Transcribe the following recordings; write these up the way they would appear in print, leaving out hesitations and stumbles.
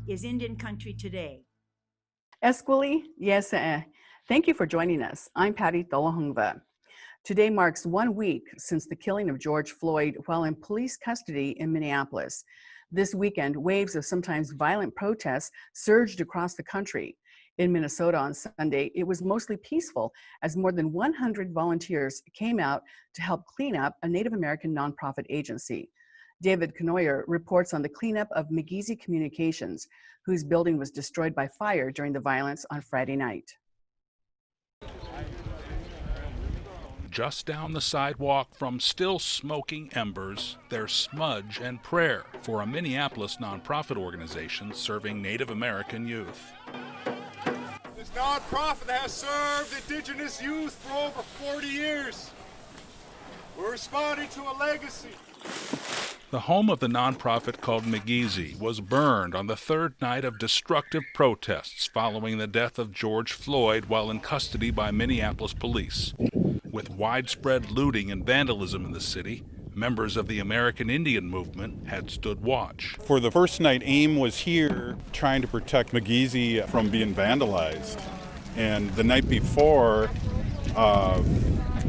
is Indian Country Today. Esquili, yes, thank you for joining us. I'm Patty Tholahungva. Today marks 1 week since the killing of George Floyd while in police custody in Minneapolis. This weekend, waves of sometimes violent protests surged across the country. In Minnesota on Sunday, it was mostly peaceful as more than 100 volunteers came out to help clean up a Native American nonprofit agency. David Knoyer reports on the cleanup of McGeezy Communications, whose building was destroyed by fire during the violence on Friday night. Just down the sidewalk from still smoking embers, there's Smudge and Prayer for a Minneapolis nonprofit organization serving Native American youth. This nonprofit has served Indigenous youth for over 40 years. We're responding to a legacy. The home of the nonprofit called McGeezy was burned on the third night of destructive protests following the death of George Floyd while in custody by Minneapolis police. With widespread looting and vandalism in the city, members of the American Indian movement had stood watch. For the first night, AIM was here trying to protect McGeezy from being vandalized. And the night before,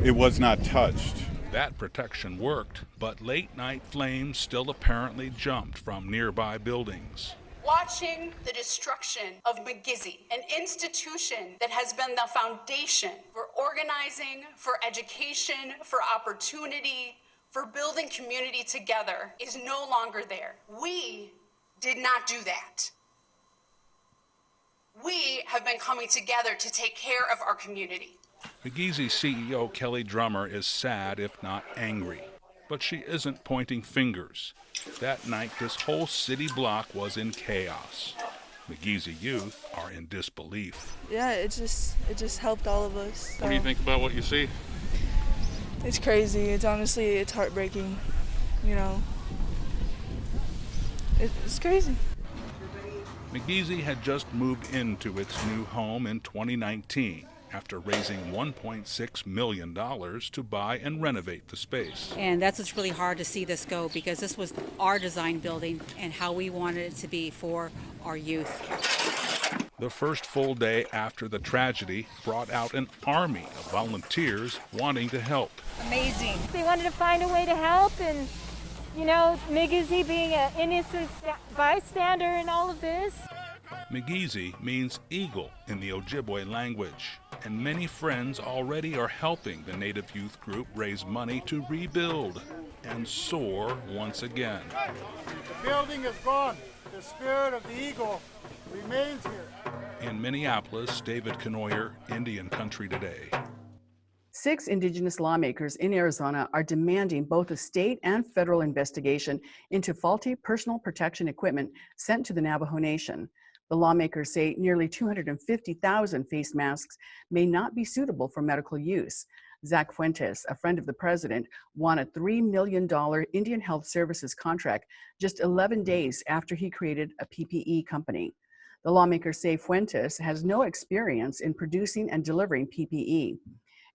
it was not touched. That protection worked, but late-night flames still apparently jumped from nearby buildings. Watching the destruction of McGeezy, an institution that has been the foundation for organizing, for education, for opportunity, for building community together, is no longer there. We did not do that. We have been coming together to take care of our community. McGeezy's CEO, Kelly Drummer, is sad, if not angry. But she isn't pointing fingers. That night, this whole city block was in chaos. McGeezy youth are in disbelief. Yeah, it just helped all of us. What do you think about what you see? It's crazy. It's heartbreaking. You know, it's crazy. McGeezy had just moved into its new home in 2019. After raising $1.6 million to buy and renovate the space. And that's what's really hard to see this go, because this was our design building and how we wanted it to be for our youth. The first full day after the tragedy brought out an army of volunteers wanting to help. Amazing. They wanted to find a way to help, and you know, McGeezy being an innocent bystander in all of this. McGeezy means eagle in the Ojibwe language, and many friends already are helping the Native youth group raise money to rebuild and soar once again. The building is gone. The spirit of the eagle remains here. In Minneapolis, David Knoyer, Indian Country Today. 6 indigenous lawmakers in Arizona are demanding both a state and federal investigation into faulty personal protection equipment sent to the Navajo Nation. The lawmakers say nearly 250,000 face masks may not be suitable for medical use. Zach Fuentes, a friend of the president, won a $3 million Indian Health Services contract just 11 days after he created a PPE company. The lawmakers say Fuentes has no experience in producing and delivering PPE.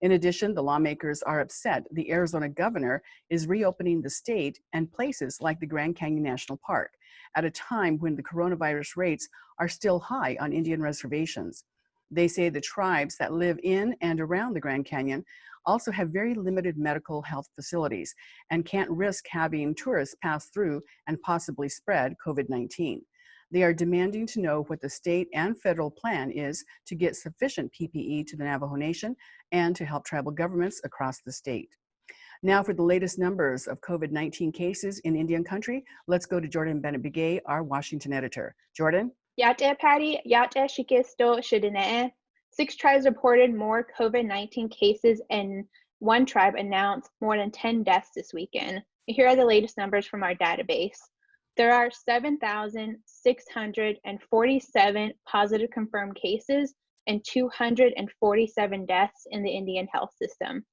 In addition, the lawmakers are upset the Arizona governor is reopening the state and places like the Grand Canyon National Park at a time when the coronavirus rates are still high on Indian reservations. They say the tribes that live in and around the Grand Canyon also have very limited medical health facilities and can't risk having tourists pass through and possibly spread COVID-19. They are demanding to know what the state and federal plan is to get sufficient PPE to the Navajo Nation and to help tribal governments across the state. Now for the latest numbers of COVID-19 cases in Indian Country, let's go to Jordan Bennett-Begay, our Washington editor. Jordan? Yate Patty, Yate Shikisto Shidine. 6 tribes reported more COVID-19 cases, and 1 tribe announced more than 10 deaths this weekend. Here are the latest numbers from our database. There are 7,647 positive confirmed cases and 247 deaths in the Indian health system.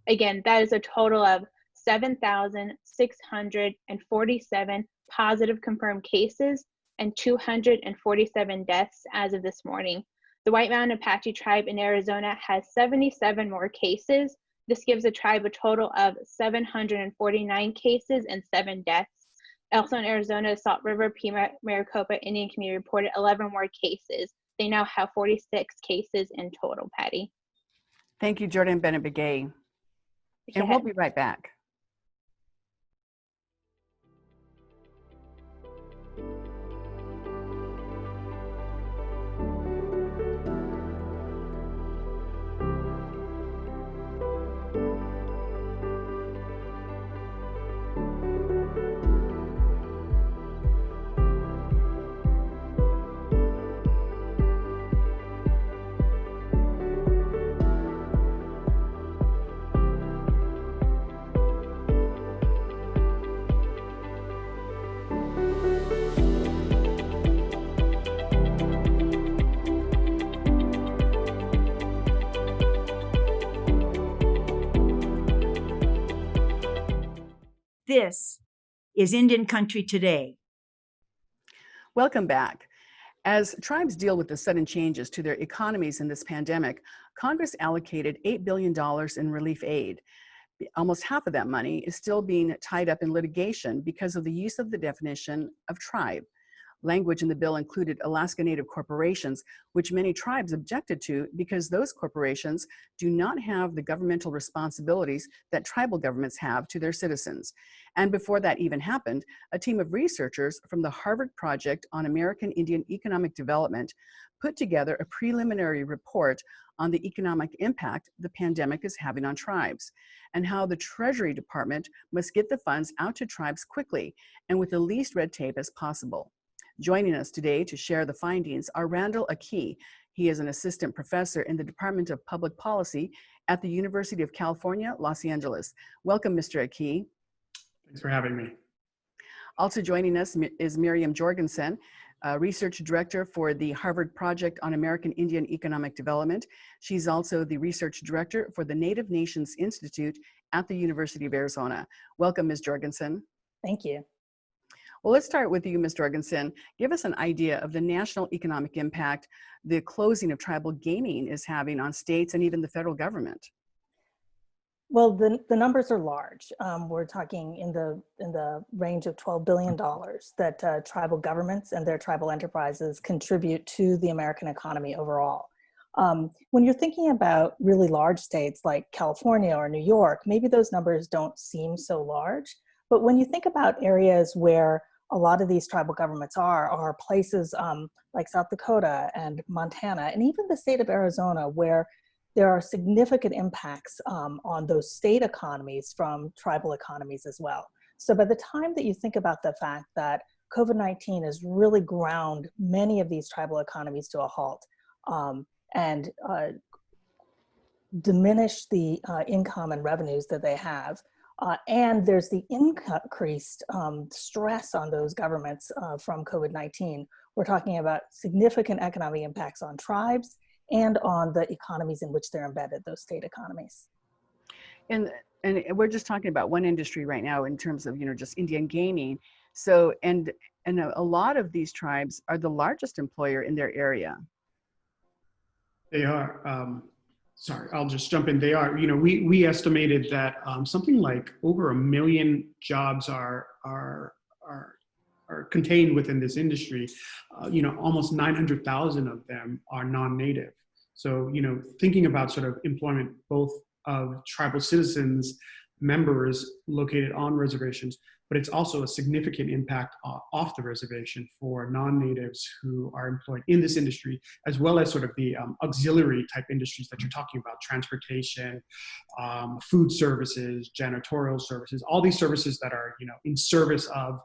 Again, that is a total of 7,647 positive confirmed cases and 247 deaths as of this morning. The White Mountain Apache tribe in Arizona has 77 more cases. This gives the tribe a total of 749 cases and 7 deaths. Also in Arizona, Salt River, Pima, Maricopa Indian community reported 11 more cases. They now have 46 cases in total, Patty. Thank you, Jordan Bennett Begay. Go And we'll ahead. be right back. This is Indian Country Today. Welcome back. As tribes deal with the sudden changes to their economies in this pandemic, Congress allocated $8 billion in relief aid. Almost half of that money is still being tied up in litigation because of the use of the definition of tribe. Language in the bill included Alaska Native corporations, which many tribes objected to because those corporations do not have the governmental responsibilities that tribal governments have to their citizens. And before that even happened, a team of researchers from the Harvard Project on American Indian Economic Development put together a preliminary report on the economic impact the pandemic is having on tribes, and how the Treasury Department must get the funds out to tribes quickly and with the least red tape as possible. Joining us today to share the findings are Randall Akey. He is an assistant professor in the Department of Public Policy at the University of California, Los Angeles. Welcome, Mr. Akey. Thanks for having me. Also joining us is Miriam Jorgensen, research director for the Harvard Project on American Indian Economic Development. She's also the research director for the Native Nations Institute at the University of Arizona. Welcome, Ms. Jorgensen. Thank you. Well, let's start with you, Ms. Jorgensen. Give us an idea of the national economic impact the closing of tribal gaming is having on states and even the federal government. Well, the numbers are large. We're talking in the range of $12 billion that tribal governments and their tribal enterprises contribute to the American economy overall. When you're thinking about really large states like California or New York, maybe those numbers don't seem so large. But when you think about areas where a lot of these tribal governments are places like South Dakota and Montana, and even the state of Arizona, where there are significant impacts on those state economies from tribal economies as well. So by the time that you think about the fact that COVID-19 has really ground many of these tribal economies to a halt and diminished the income and revenues that they have, and there's the increased stress on those governments from COVID-19. We're talking about significant economic impacts on tribes and on the economies in which they're embedded, those state economies. And we're just talking about one industry right now in terms of, just Indian gaming. So, and a lot of these tribes are the largest employer in their area. They are. Sorry, I'll just jump in. They are. We estimated that something like over 1 million jobs are contained within this industry. Almost 900,000 of them are non-native. So, thinking about sort of employment both of tribal citizens, members located on reservations, but it's also a significant impact off the reservation for non-natives who are employed in this industry, as well as sort of the auxiliary type industries that you're talking about: transportation, food services, janitorial services, all these services that are, in service of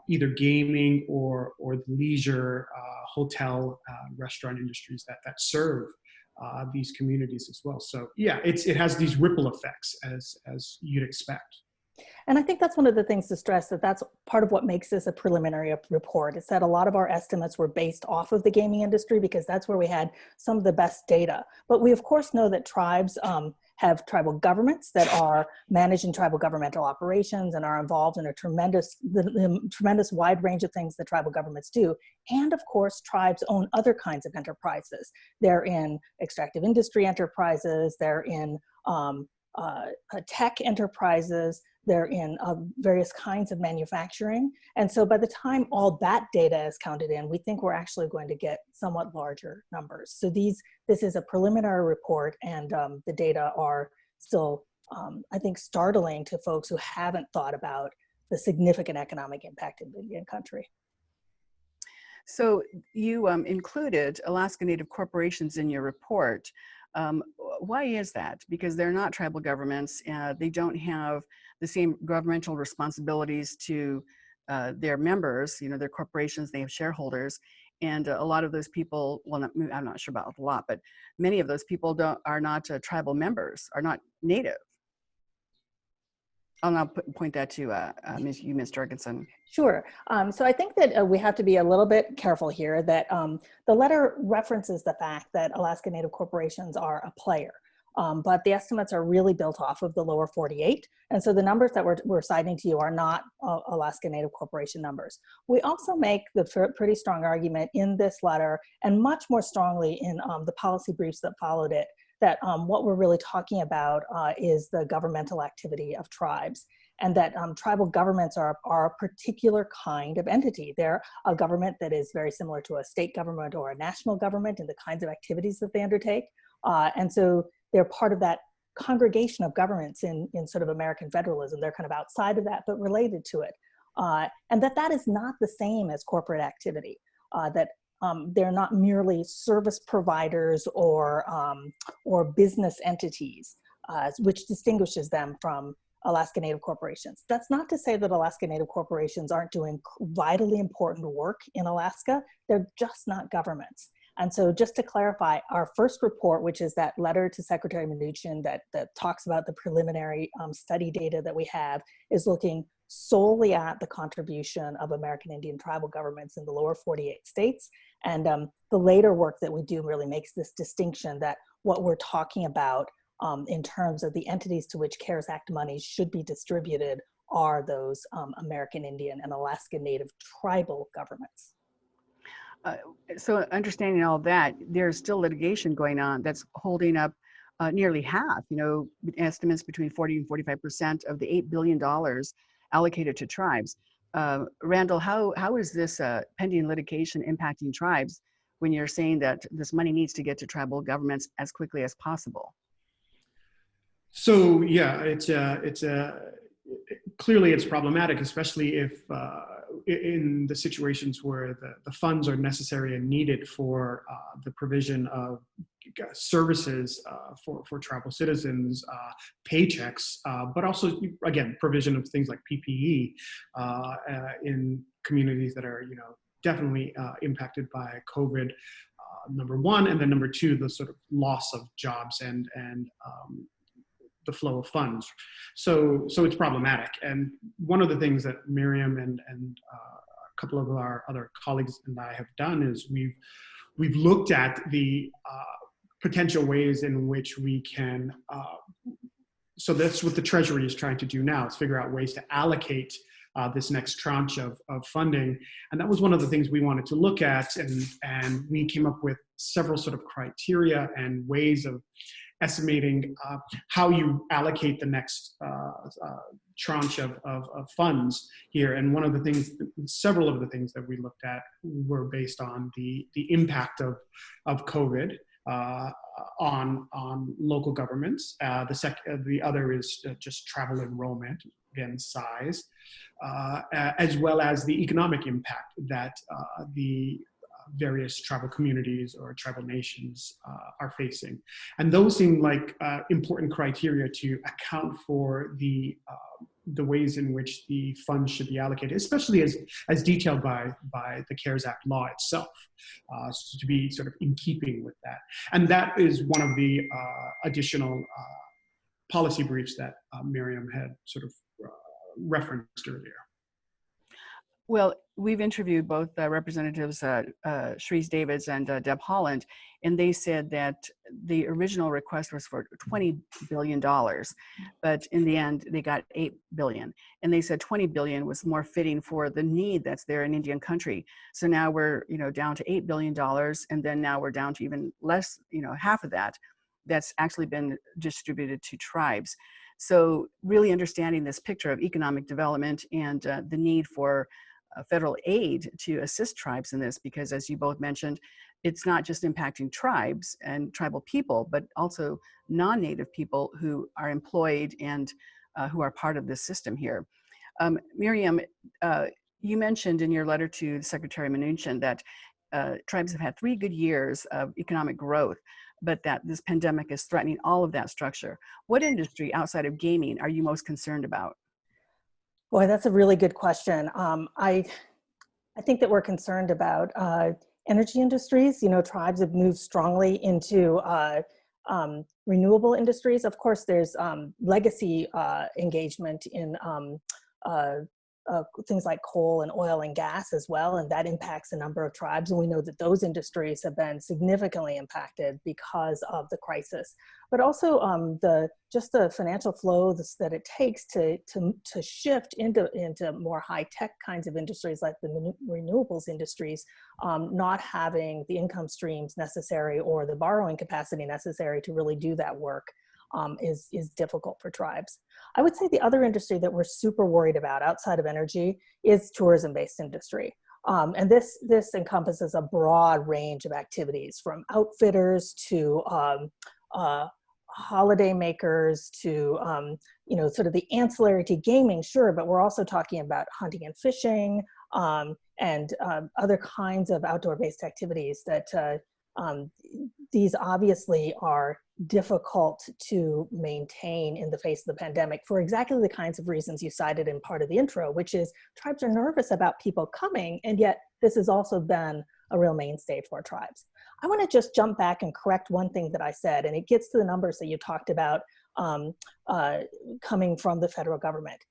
either gaming or the leisure, hotel, restaurant industries that serve these communities as well. So yeah, it has these ripple effects as you'd expect. And I think that's one of the things to stress, that's part of what makes this a preliminary report. It's that a lot of our estimates were based off of the gaming industry because that's where we had some of the best data. But we of course know that tribes have tribal governments that are managing tribal governmental operations and are involved in a tremendous wide range of things that tribal governments do. And of course, tribes own other kinds of enterprises. They're in extractive industry enterprises, they're in tech enterprises, they're in various kinds of manufacturing. And so by the time all that data is counted in, we think we're actually going to get somewhat larger numbers. So this is a preliminary report, and the data are still, I think, startling to folks who haven't thought about the significant economic impact in the Indian country. So you included Alaska Native corporations in your report. Why is that? Because they're not tribal governments. They don't have the same governmental responsibilities to their members. You know, they're corporations, they have shareholders. And a lot of those people, well, I'm not sure about a lot, but many of those people are not tribal members, are not Native. I'll now point that to Ms. Jorgensen. Sure. So I think that we have to be a little bit careful here that the letter references the fact that Alaska Native corporations are a player, but the estimates are really built off of the lower 48. And so the numbers that we're citing to you are not Alaska Native corporation numbers. We also make the pretty strong argument in this letter, and much more strongly in the policy briefs that followed it, that what we're really talking about is the governmental activity of tribes, and that tribal governments are a particular kind of entity. They're a government that is very similar to a state government or a national government in the kinds of activities that they undertake. And so they're part of that congregation of governments in sort of American federalism. They're kind of outside of that, but related to it. And that is not the same as corporate activity, that they're not merely service providers or business entities, which distinguishes them from Alaska Native corporations. That's not to say that Alaska Native corporations aren't doing vitally important work in Alaska. They're just not governments. And so just to clarify, our first report, which is that letter to Secretary Mnuchin that talks about the preliminary study data that we have, is looking solely at the contribution of American Indian tribal governments in the lower 48 states. And the later work that we do really makes this distinction that what we're talking about in terms of the entities to which CARES Act monies should be distributed are those American Indian and Alaska Native tribal governments. So understanding all that, there's still litigation going on that's holding up nearly half, estimates between 40 and 45% of the $8 billion allocated to tribes. Randall, how is this pending litigation impacting tribes when you're saying that this money needs to get to tribal governments as quickly as possible? So yeah, clearly it's problematic, especially if in the situations where the funds are necessary and needed for the provision of services for tribal citizens, paychecks, but also, again, provision of things like PPE in communities that are, definitely impacted by COVID, number one, and then number two, the sort of loss of jobs and the flow of funds. So it's problematic. And one of the things that Miriam and a couple of our other colleagues and I have done is we've looked at the potential ways in which we can, so that's what the Treasury is trying to do now, is figure out ways to allocate this next tranche of funding. And that was one of the things we wanted to look at. And we came up with several sort of criteria and ways of estimating how you allocate the next tranche of funds here. And one of the things, several of the things that we looked at were based on the impact of COVID on local governments. The other is just travel enrollment, again, size, as well as the economic impact that the various tribal communities or tribal nations are facing. And those seem like important criteria to account for the ways in which the funds should be allocated, especially as detailed by the CARES Act law itself, so to be sort of in keeping with that. And that is one of the additional policy briefs that Miriam had sort of referenced earlier. Well, we've interviewed both Representatives Sharice Davids and Deb Haaland, and they said that the original request was for $20 billion, but in the end they got $8 billion. And they said $20 billion was more fitting for the need that's there in Indian country. So now we're down to $8 billion, and then now we're down to even less, half of that. that's actually been distributed to tribes. So really understanding this picture of economic development and the need for federal aid to assist tribes in this, because as you both mentioned, it's not just impacting tribes and tribal people, but also non-native people who are employed and who are part of this system here. Miriam, you mentioned in your letter to Secretary Mnuchin that tribes have had 3 good years of economic growth, but that this pandemic is threatening all of that structure. What industry outside of gaming are you most concerned about? Boy, that's a really good question. I think that we're concerned about energy industries. You know, tribes have moved strongly into renewable industries. Of course, there's legacy engagement in things like coal and oil and gas as well, and that impacts a number of tribes. And we know that those industries have been significantly impacted because of the crisis. But also just the financial flows that it takes to shift into more high tech kinds of industries like the renewables industries, not having the income streams necessary or the borrowing capacity necessary to really do that work. Is difficult for tribes. I would say the other industry that we're super worried about outside of energy is tourism-based industry. And this encompasses a broad range of activities, from outfitters to holiday makers to sort of the ancillary to gaming, sure, but we're also talking about hunting and fishing and other kinds of outdoor-based activities that these obviously are difficult to maintain in the face of the pandemic for exactly the kinds of reasons you cited in part of the intro, which is tribes are nervous about people coming, and yet this has also been a real mainstay for tribes. I want to just jump back and correct one thing that I said, and it gets to the numbers that you talked about coming from the federal government.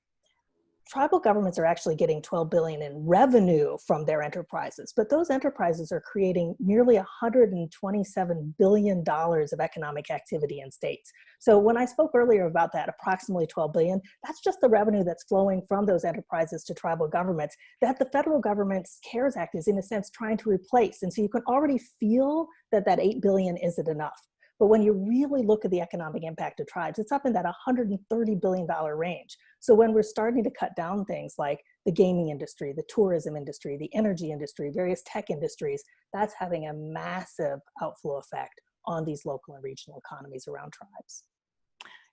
Tribal governments are actually getting $12 billion in revenue from their enterprises, but those enterprises are creating nearly $127 billion of economic activity in states. So when I spoke earlier about that approximately $12 billion, that's just the revenue that's flowing from those enterprises to tribal governments that the federal government's CARES Act is in a sense trying to replace. And so you can already feel that $8 billion isn't enough. But when you really look at the economic impact of tribes, it's up in that $130 billion range. So when we're starting to cut down things like the gaming industry, the tourism industry, the energy industry, various tech industries, that's having a massive outflow effect on these local and regional economies around tribes.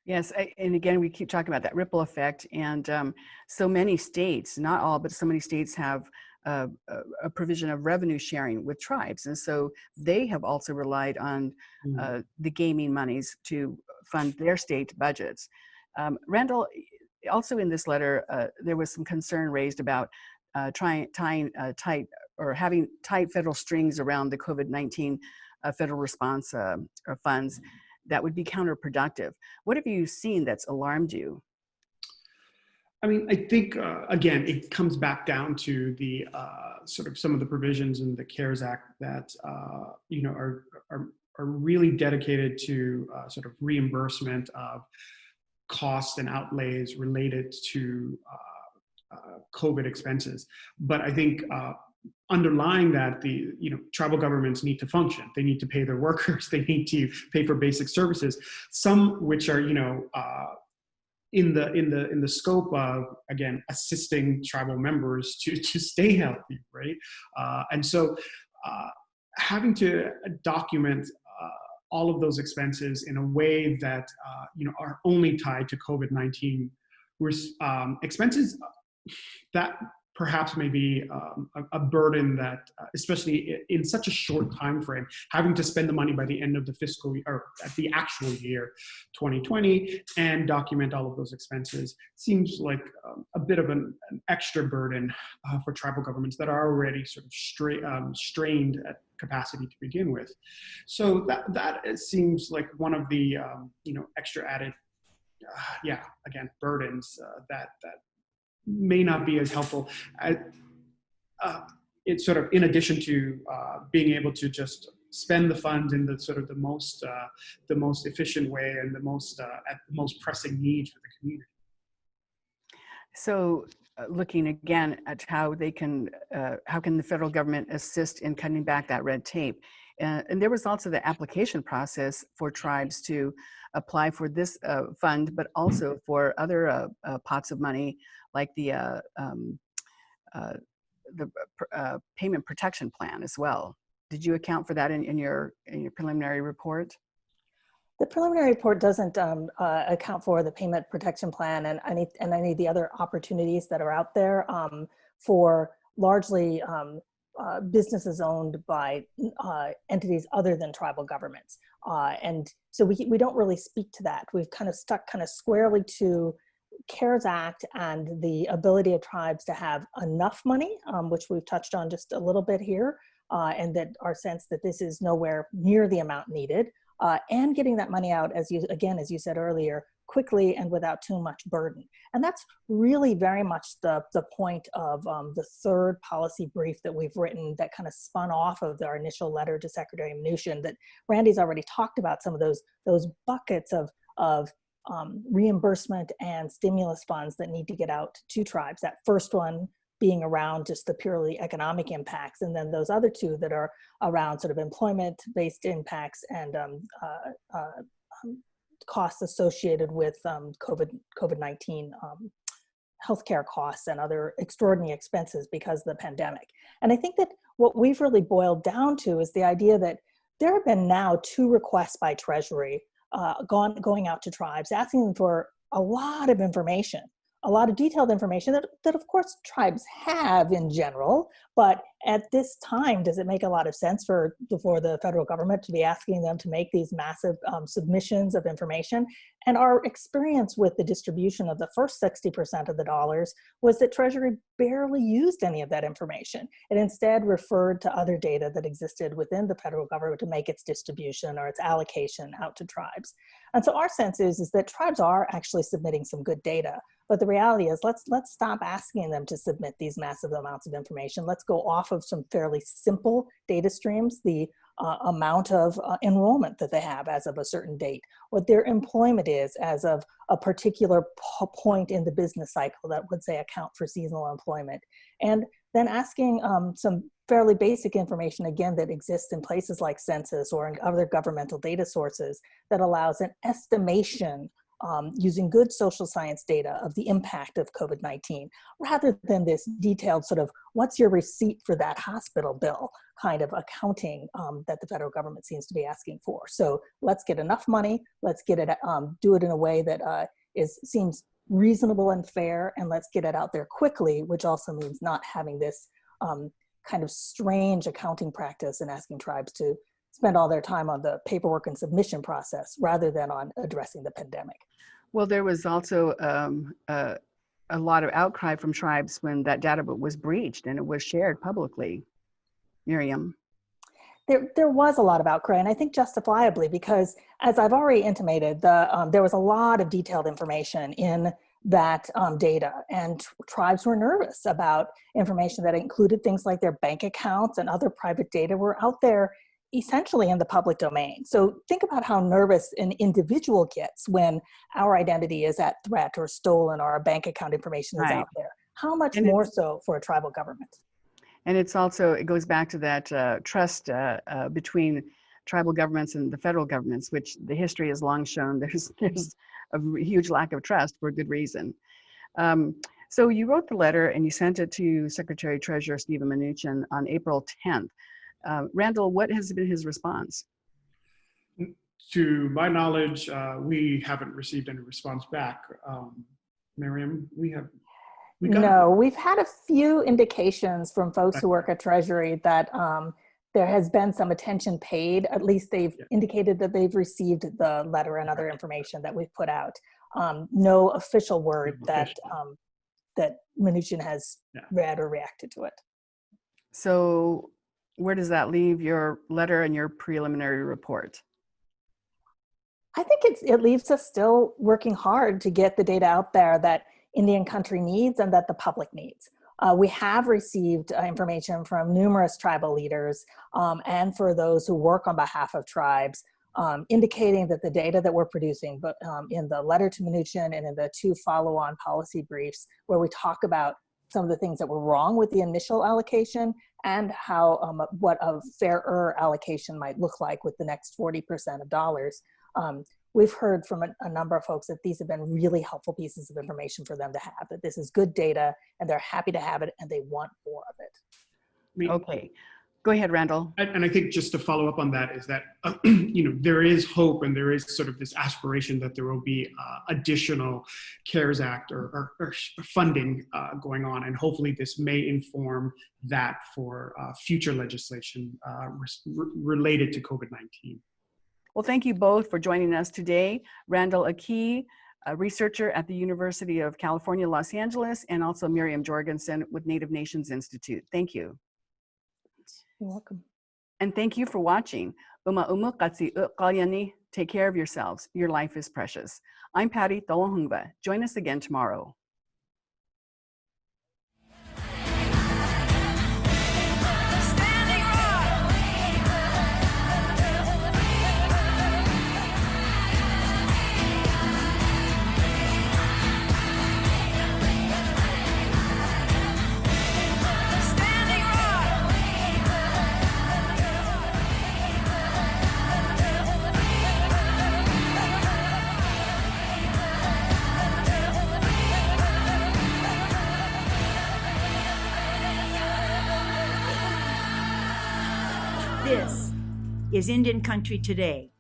Yes, and again, we keep talking about that ripple effect. And so many states, not all, but so many states have a provision of revenue sharing with tribes. And so they have also relied on the gaming monies to fund their state budgets. Randall, also in this letter, there was some concern raised about tying tight or having tight federal strings around the COVID-19 federal response funds that would be counterproductive. What have you seen that's alarmed you? I mean, I think, again, it comes back down to the sort of some of the provisions in the CARES Act that, are really dedicated to sort of reimbursement of costs and outlays related to COVID expenses. But I think underlying that, tribal governments need to function. They need to pay their workers. They need to pay for basic services, some which are, in the scope of, again, assisting tribal members to stay healthy, right? And so having to document all of those expenses in a way that are only tied to COVID-19 expenses, that perhaps may be a burden that, especially in such a short time frame, having to spend the money by the end of the fiscal year, or at the actual year 2020, and document all of those expenses seems like a bit of an extra burden for tribal governments that are already sort of strained at capacity to begin with. So that seems like one of the extra added, burdens that may not be as helpful. It's sort of in addition to being able to just spend the funds in the sort of the most efficient way and the most at the most pressing needs for the community. So, looking again at how they can, how can the federal government assist in cutting back that red tape? And there was also the application process for tribes to apply for this fund, but also for other pots of money like the payment protection plan as well. Did you account for that in your preliminary report? The preliminary report doesn't account for the payment protection plan and any of the other opportunities that are out there for largely businesses owned by entities other than tribal governments. And so we don't really speak to that. We've kind of stuck kind of squarely to CARES Act and the ability of tribes to have enough money, which we've touched on just a little bit here, and that our sense that this is nowhere near the amount needed, and getting that money out, as you said earlier, quickly and without too much burden. And that's really very much the point of the third policy brief that we've written that kind of spun off of our initial letter to Secretary Mnuchin, that Randy's already talked about some of those buckets of reimbursement and stimulus funds that need to get out to tribes. That first one being around just the purely economic impacts, and then those other two that are around sort of employment-based impacts and costs associated with COVID-19 healthcare costs and other extraordinary expenses because of the pandemic. And I think that what we've really boiled down to is the idea that there have been now 2 requests by Treasury going out to tribes, asking them for a lot of information, a lot of detailed information that of course tribes have in general, but at this time, does it make a lot of sense for the federal government to be asking them to make these massive submissions of information? And our experience with the distribution of the first 60% of the dollars was that Treasury barely used any of that information. It instead referred to other data that existed within the federal government to make its distribution or its allocation out to tribes. And so our sense is that tribes are actually submitting some good data. But the reality is, let's stop asking them to submit these massive amounts of information. Let's go off of some fairly simple data streams, the amount of enrollment that they have as of a certain date, what their employment is as of a particular point in the business cycle that would say account for seasonal employment. And then asking some fairly basic information, again, that exists in places like census or in other governmental data sources that allows an estimation using good social science data of the impact of COVID-19, rather than this detailed sort of, what's your receipt for that hospital bill kind of accounting that the federal government seems to be asking for. So let's get enough money, let's get it, do it in a way that seems reasonable and fair, and let's get it out there quickly, which also means not having this kind of strange accounting practice and asking tribes to spend all their time on the paperwork and submission process rather than on addressing the pandemic. Well, there was also a lot of outcry from tribes when that data was breached and it was shared publicly. Miriam. There was a lot of outcry, and I think justifiably, because as I've already intimated, there was a lot of detailed information in that data, and tribes were nervous about information that included things like their bank accounts and other private data were out there essentially in the public domain. So think about how nervous an individual gets when our identity is at threat or stolen or our bank account information is out there. How much more so for a tribal government? And it's also, it goes back to that trust between tribal governments and the federal governments, which the history has long shown there's a huge lack of trust for good reason. So you wrote the letter and you sent it to Secretary Treasurer Stephen Mnuchin on April 10th. Randall, what has been his response? To my knowledge, we haven't received any response back. Miriam, we've had a few indications from folks who work at Treasury that there has been some attention paid. At least they've indicated that they've received the letter and other information that we've put out. No official word that Mnuchin has read or reacted to it. So where does that leave your letter and your preliminary report? I think it leaves us still working hard to get the data out there that Indian country needs and that the public needs. We have received information from numerous tribal leaders and for those who work on behalf of tribes, indicating that the data that we're producing, but in the letter to Mnuchin and in the 2 follow-on policy briefs where we talk about some of the things that were wrong with the initial allocation and how what a fairer allocation might look like with the next 40% of dollars. We've heard from a number of folks that these have been really helpful pieces of information for them to have, that this is good data and they're happy to have it and they want more of it. Okay, go ahead, Randall. And I think just to follow up on that is that, you know, there is hope and there is sort of this aspiration that there will be additional CARES Act or funding going on. And hopefully this may inform that for future legislation related to COVID-19. Well, thank you both for joining us today. Randall Aki, a researcher at the University of California, Los Angeles, and also Miriam Jorgensen with Native Nations Institute. Thank you. You're welcome. And thank you for watching. Take care of yourselves. Your life is precious. I'm Patty Tolohungva. Join us again tomorrow. This is Indian Country Today.